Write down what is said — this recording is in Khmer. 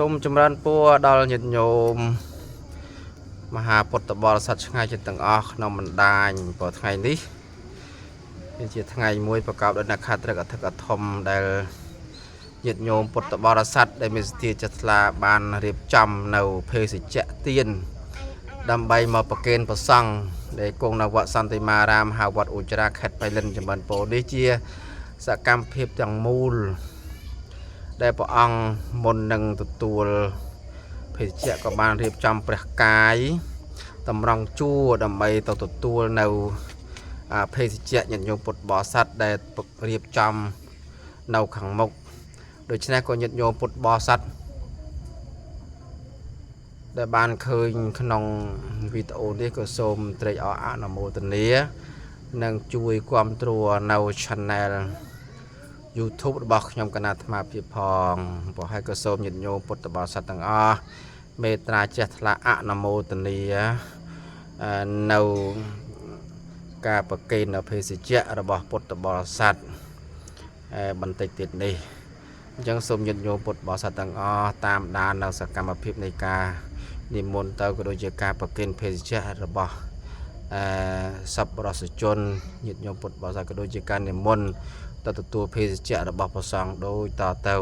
សូមចម្រើនពរដល់ញាតិញោមមហាពុទ្ធបរិស័ទឆ្ងាយចិត្តទាំងអស់ក្នុងបណ្ដាញព្រោះថ្ងៃនេះវាជាថ្ងៃមួយប្រកបដោយនក្ខត្រអធិកធមដែលញាតិញោមពុទ្ធបរិស័ទដែលមានសទ្ធាជ្រះថ្លាបានរៀបចំនៅភេសជ្ជៈទានដើម្បីមកប្រគេនព្រះសង្ឃដែលគង់នៅវត្តសន្តិមារាមហៅវត្តឧច្រាខេត្តបៃលិនចម្រើនពរនេះជាសកម្មភាពទាំងមូលដែលព្រះអង្គមុននឹងទទួលភេសជ្ជៈក៏បានរៀបចំព្រះកាយតម្រង់ជួរដើម្បីទៅទទួលនៅភេសជ្ជៈញាតិញោមពុទ្ធបរិស័ទដែលរៀបចំនៅខាងមុខដូច្នេះក៏ញាតិញោមពុទ្ធបរិស័ទដែលបានឃើញក្នុងវីដេអូនេះក៏សូមត្រេកអរអនុមោទនានិងជួយគាំទ្រនៅ Channel YouTube របស់ខ្ញុំគណៈអាត្មាភាពផងព្រោះហើយក៏សូមញាតិញោមពុទ្ធបរិស័ទទាំងអស់មេត្តាចេះថ្លាអនុមោទនានៅការប្រគេននៅភេសជ្ជៈរបស់ពុទ្ធបរិស័ទបន្តិចទៀតនេះអញ្ចឹងសូមញាតិញោមពុទ្ធបរិស័ទទាំងអស់តាមដាននៅសកម្មភាពនៃការនិមន្តទៅក៏ដូចជាការប្រគេនភេសជ្ជៈរបស់សប្បុរសជនញាតិញោមពុទ្ធបរិស័ទក៏ដូចជាការនិមន្តទៅទទួលភេសជ្ជៈរបស់ព្រះសង្ឃដូចតទៅ